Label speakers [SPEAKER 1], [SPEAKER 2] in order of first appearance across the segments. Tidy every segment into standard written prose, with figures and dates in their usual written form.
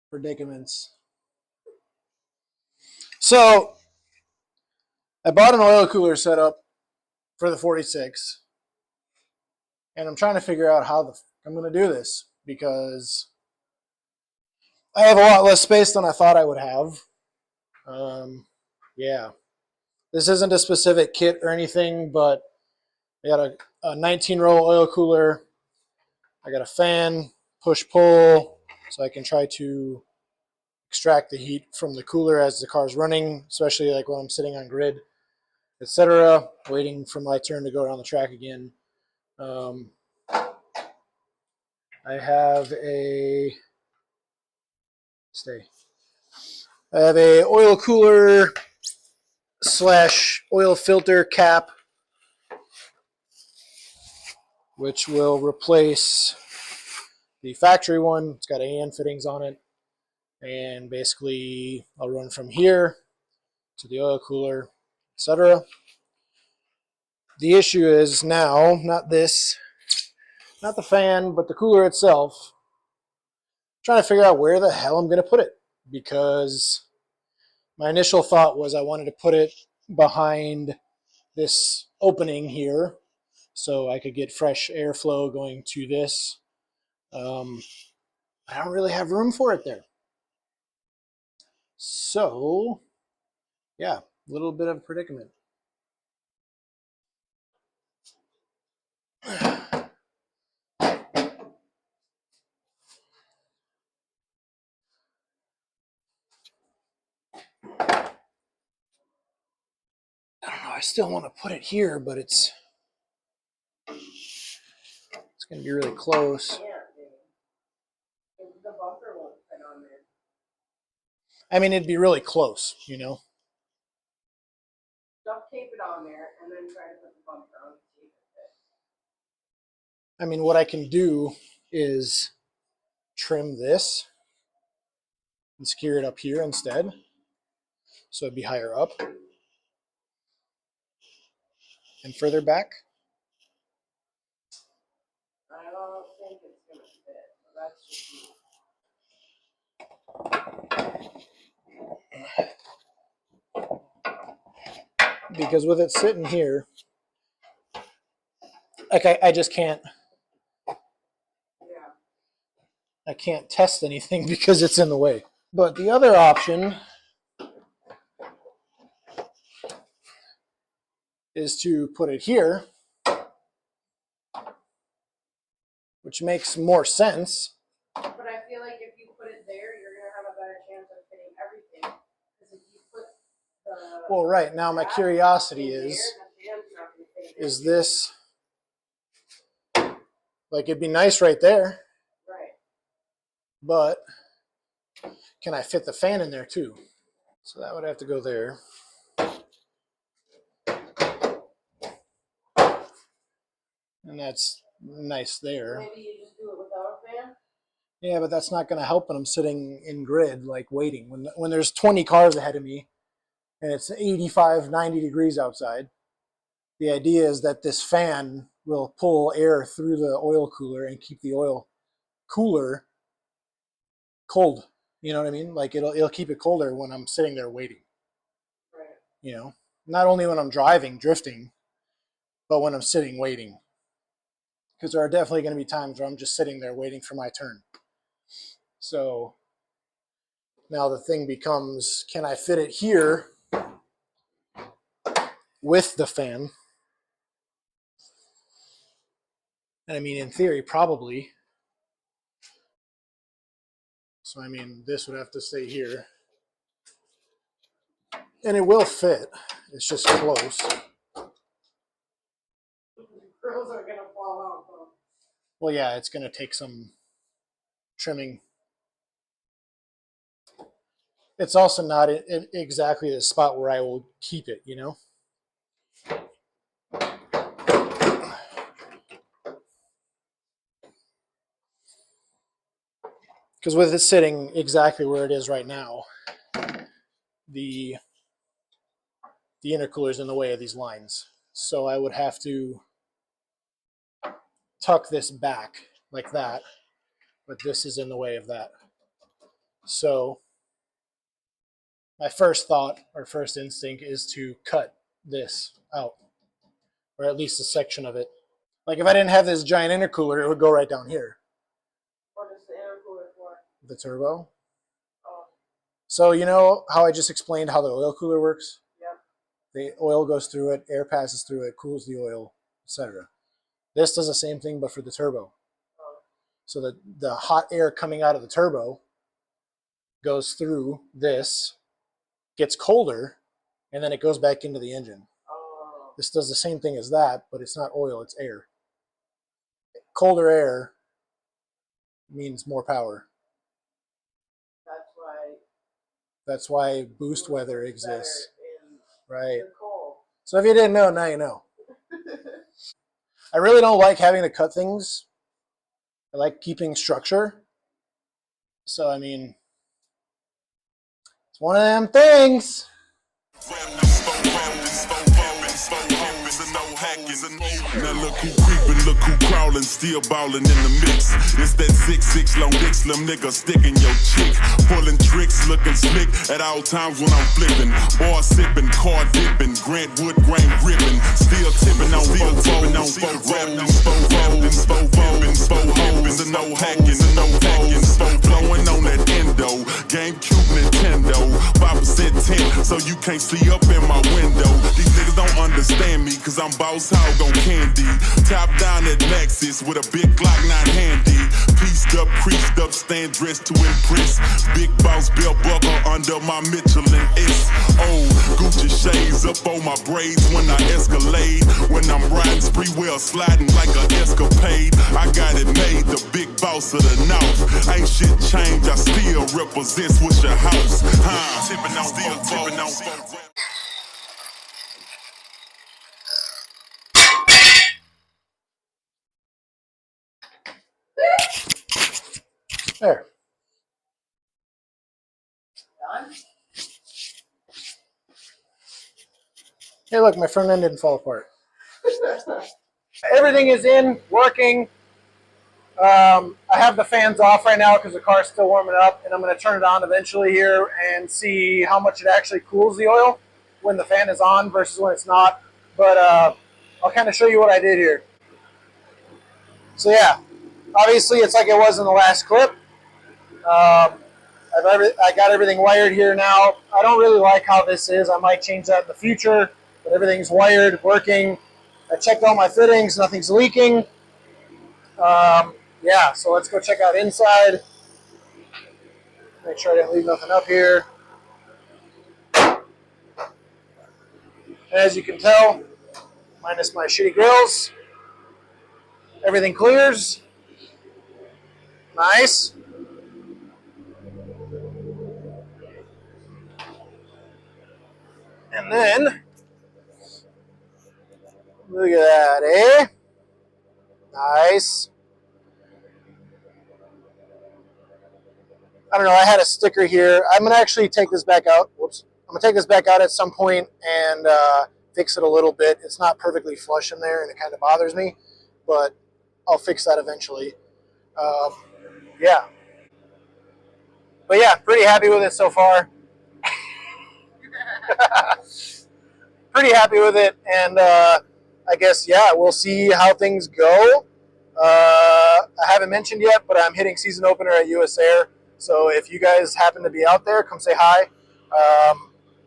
[SPEAKER 1] predicaments. So I bought an oil cooler setup for the 46, and I'm trying to figure out how I'm going to do this because I have a lot less space than I thought I would have. Yeah, this isn't a specific kit or anything, but I got a 19-row oil cooler. I got a fan, push-pull, so I can try to extract the heat from the cooler as the car's running, especially like when I'm sitting on grid, etc., waiting for my turn to go around the track again. I have a oil cooler / oil filter cap, which will replace the factory one. It's got AN fittings on it, and basically I'll run from here to the oil cooler, etc. The issue is now not the fan, but the cooler itself. I'm trying to figure out where the hell I'm going to put it, because my initial thought was I wanted to put it behind this opening here so I could get fresh airflow going to this. I don't really have room for it there. So, yeah, a little bit of a predicament. I don't know, I still want to put it here, but it's going to be really close.
[SPEAKER 2] The bumper won't fit on there.
[SPEAKER 1] I mean, it'd be really close, you know.
[SPEAKER 2] Duct tape it on there and then try to put the bumper on to see if it fits.
[SPEAKER 1] I mean, what I can do is trim this and secure it up here instead, so it'd be higher up and further back.
[SPEAKER 2] I don't think it's going to fit, so that's just me.
[SPEAKER 1] Because with it sitting here, like I just can't.
[SPEAKER 2] Yeah.
[SPEAKER 1] I can't test anything because it's in the way. But the other option is to put it here, which makes more sense.
[SPEAKER 2] But I feel like if you put it there, you're going to have a better chance of fitting everything. Because if you put the...
[SPEAKER 1] Well, right, now my curiosity is this, like, it'd be nice right there.
[SPEAKER 2] Right.
[SPEAKER 1] But can I fit the fan in there too? So that would have to go there. And that's nice there.
[SPEAKER 2] Maybe you just do it without a fan?
[SPEAKER 1] Yeah, but that's not going to help when I'm sitting in grid, like waiting. When there's 20 cars ahead of me and it's 85, 90 degrees outside, the idea is that this fan will pull air through the oil cooler and keep the oil cooler cold. You know what I mean? Like it'll keep it colder when I'm sitting there waiting.
[SPEAKER 2] Right.
[SPEAKER 1] You know, not only when I'm driving, drifting, but when I'm sitting waiting. Because there are definitely going to be times where I'm just sitting there waiting for my turn. So now the thing becomes, can I fit it here with the fan? And I mean, in theory, probably. So I mean, this would have to stay here. And it will fit. It's just close.
[SPEAKER 2] Girls are going to fall out, though.
[SPEAKER 1] Well, yeah, it's going to take some trimming. It's also not exactly the spot where I will keep it, you know? Because with it sitting exactly where it is right now, the intercooler is in the way of these lines. So I would have to tuck this back like that, but this is in the way of that. So my first thought or first instinct is to cut this out, or at least a section of it. Like if I didn't have this giant intercooler, it would go right down here.
[SPEAKER 2] What is the intercooler for?
[SPEAKER 1] The turbo.
[SPEAKER 2] Oh,
[SPEAKER 1] So you know how I just explained how the oil cooler works?
[SPEAKER 2] yeah.
[SPEAKER 1] The oil goes through it, air passes through it, cools the oil, etc. This does the same thing, but for the turbo.
[SPEAKER 2] Oh,
[SPEAKER 1] So the hot air coming out of the turbo goes through this, gets colder, and then it goes back into the engine.
[SPEAKER 2] oh.
[SPEAKER 1] This does the same thing as that, but it's not oil, it's air. Colder air means more power.
[SPEAKER 2] That's why.
[SPEAKER 1] That's why boost weather exists. Right.
[SPEAKER 2] Cold.
[SPEAKER 1] So if you didn't know, now you know. I really don't like having to cut things. I like keeping structure. So, I mean, it's one of them things.
[SPEAKER 3] Now look who creepin', look who crawlin', still ballin' in the mix. It's that 6'6" long dick, slim nigga sticking your chick. Pullin' tricks, looking slick at all times when I'm flippin'. Bar sippin', car dippin', Grant Wood grain grippin'. Still tippin' on rappin', hoes, and no hackin', and no hackin'. Blowin' on that endo, GameCube, Nintendo. 5% tint, so you can't see up in my window. These niggas don't understand me, cause I'm boss hog on candy. Top down at Maxis with a big Glock 9 handy. Pieced up, creased up, stand dressed to impress. Big boss belt buckle under my Michelin S. Oh, Gucci shades up on my braids when I escalade. When I'm riding spree well, sliding like an escapade. I got it made, the big boss of the north. Ain't shit changed, I still represent Swisher House. Tipping on, still tipping on.
[SPEAKER 1] There.
[SPEAKER 2] Done?
[SPEAKER 1] Hey, look, my front end didn't fall apart. Everything is in, working. I have the fans off right now because the car's still warming up, and I'm going to turn it on eventually here and see how much it actually cools the oil when the fan is on versus when it's not. But I'll kind of show you what I did here. So yeah, obviously it's like it was in the last clip. I got everything wired here now. I don't really like how this is. I might change that in the future, but everything's wired, working. I checked all my fittings, nothing's leaking. Yeah, so let's go check out inside. Make sure I didn't leave nothing up here. As you can tell, minus my shitty grills, everything clears. Nice. And then, look at that, eh? Nice. I don't know, I had a sticker here. I'm going to actually take this back out. Whoops. I'm going to take this back out at some point and fix it a little bit. It's not perfectly flush in there, and it kind of bothers me, but I'll fix that eventually. Yeah. But yeah, pretty happy with it so far. Pretty happy with it, and I guess, yeah, we'll see how things go. I haven't mentioned yet, but I'm hitting season opener at USAIR. So if you guys happen to be out there, come say hi.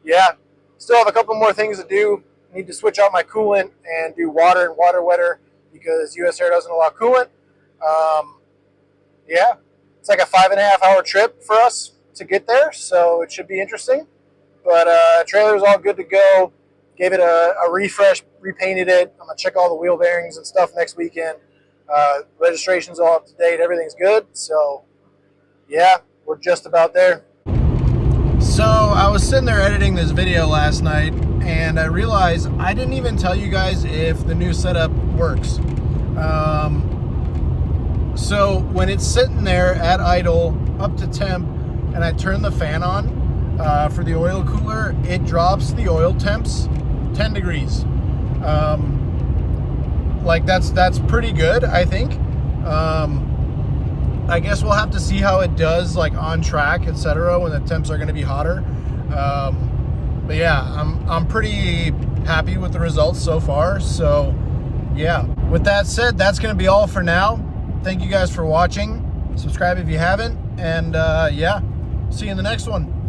[SPEAKER 1] Yeah, still have a couple more things to do. Need to switch out my coolant and do water and water wetter because USAIR doesn't allow coolant. Yeah, it's like a 5.5 hour trip for us to get there, so it should be interesting. But trailer's all good to go. Gave it a refresh, repainted it. I'm gonna check all the wheel bearings and stuff next weekend. Registration's all up to date. Everything's good. So yeah, we're just about there. So I was sitting there editing this video last night, and I realized I didn't even tell you guys if the new setup works. So when it's sitting there at idle, up to temp, and I turn the fan on for the oil cooler, it drops the oil temps 10 degrees. Like that's pretty good, I think. I guess we'll have to see how it does, like on track, etc., when the temps are going to be hotter. But yeah, I'm pretty happy with the results so far. So yeah, with that said, that's going to be all for now. Thank you guys for watching. Subscribe if you haven't, and yeah, see you in the next one.